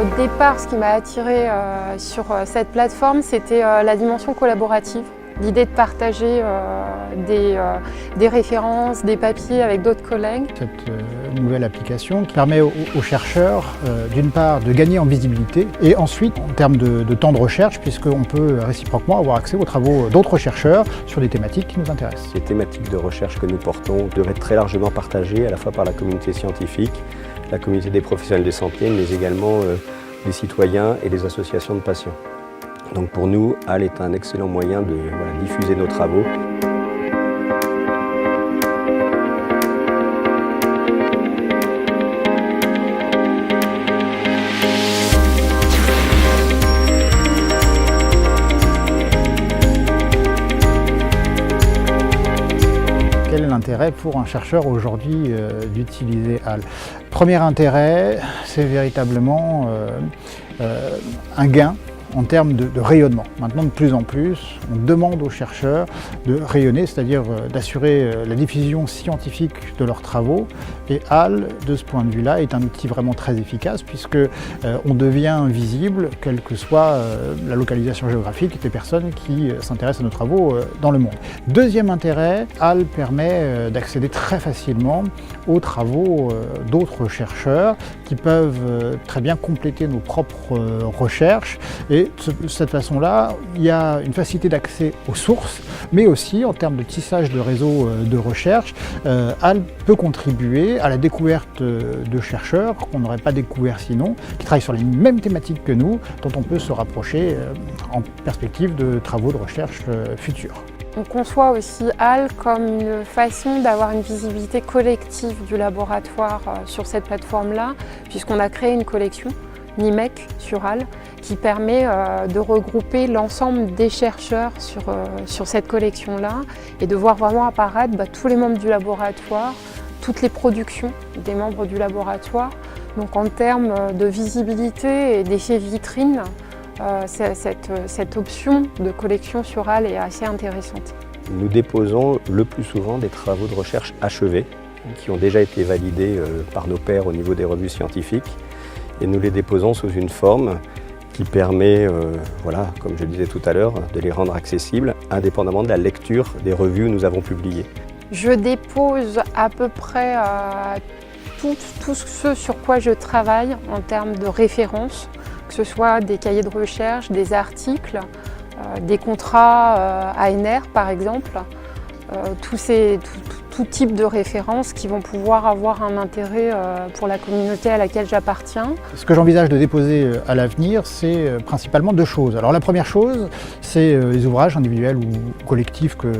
Au départ, ce qui m'a attirée sur cette plateforme, c'était la dimension collaborative. L'idée de partager des références, des papiers avec d'autres collègues. Cette nouvelle application qui permet aux chercheurs, d'une part, de gagner en visibilité et ensuite en termes de temps de recherche, puisqu'on peut réciproquement avoir accès aux travaux d'autres chercheurs sur des thématiques qui nous intéressent. Les thématiques de recherche que nous portons devraient être très largement partagées à la fois par la communauté scientifique, la communauté des professionnels de santé, mais également les citoyens et les associations de patients. Donc pour nous, HAL est un excellent moyen de diffuser nos travaux. Quel est l'intérêt pour un chercheur aujourd'hui d'utiliser HAL? Premier intérêt, c'est véritablement un gain en termes de rayonnement. Maintenant, de plus en plus, on demande aux chercheurs de rayonner, c'est-à-dire d'assurer la diffusion scientifique de leurs travaux. Et HAL, de ce point de vue-là, est un outil vraiment très efficace puisque on devient visible, quelle que soit la localisation géographique des personnes qui s'intéressent à nos travaux dans le monde. Deuxième intérêt, HAL permet d'accéder très facilement aux travaux d'autres chercheurs qui peuvent très bien compléter nos propres recherches. Et de cette façon-là, il y a une facilité d'accès aux sources, mais aussi en termes de tissage de réseaux de recherche, HAL peut contribuer à la découverte de chercheurs qu'on n'aurait pas découvert sinon, qui travaillent sur les mêmes thématiques que nous, dont on peut se rapprocher en perspective de travaux de recherche futurs. On conçoit aussi HAL comme une façon d'avoir une visibilité collective du laboratoire sur cette plateforme-là, puisqu'on a créé une collection, NIMEC, sur HAL, qui permet de regrouper l'ensemble des chercheurs sur cette collection-là et de voir vraiment apparaître tous les membres du laboratoire, toutes les productions des membres du laboratoire. Donc en termes de visibilité et d'effet vitrine, cette option de collection sur HAL est assez intéressante. Nous déposons le plus souvent des travaux de recherche achevés qui ont déjà été validés par nos pairs au niveau des revues scientifiques et nous les déposons sous une forme qui permet, comme je le disais tout à l'heure, de les rendre accessibles indépendamment de la lecture des revues où nous avons publié. Je dépose à peu près tout ce sur quoi je travaille en termes de références, que ce soit des cahiers de recherche, des articles, des contrats ANR par exemple, tout type de références qui vont pouvoir avoir un intérêt pour la communauté à laquelle j'appartiens. Ce que j'envisage de déposer à l'avenir, c'est principalement deux choses. Alors la première chose, c'est les ouvrages individuels ou collectifs que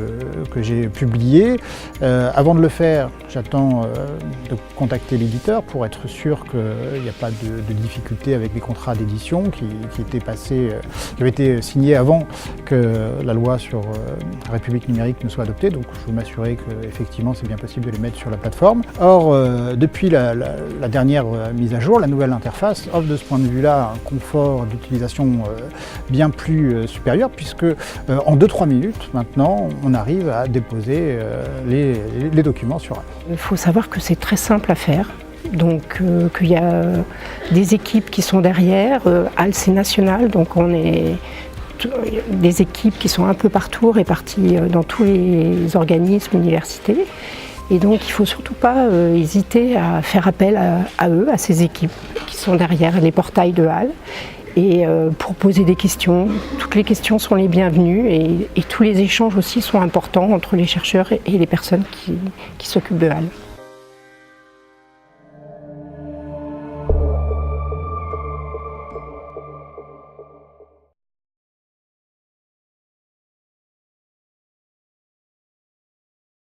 j'ai publiés. Avant de le faire, j'attends de contacter l'éditeur pour être sûr qu'il n'y a pas de difficulté avec les contrats d'édition qui avaient été signés avant que la loi sur la République numérique ne soit adoptée. Donc je veux m'assurer qu'effectivement c'est bien possible de les mettre sur la plateforme. Or, depuis la dernière mise à jour, la nouvelle interface offre de ce point de vue-là un confort d'utilisation bien plus supérieur puisque en 2-3 minutes maintenant, on arrive à déposer les documents sur HAL. Il faut savoir que c'est très simple à faire. Donc qu'il y a des équipes qui sont derrière. HAL c'est national, donc on est des équipes qui sont un peu partout, réparties dans tous les organismes, universités. Et donc il ne faut surtout pas hésiter à faire appel à eux, à ces équipes qui sont derrière les portails de HAL. Et pour poser des questions, toutes les questions sont les bienvenues et tous les échanges aussi sont importants entre les chercheurs et les personnes qui s'occupent de HAL.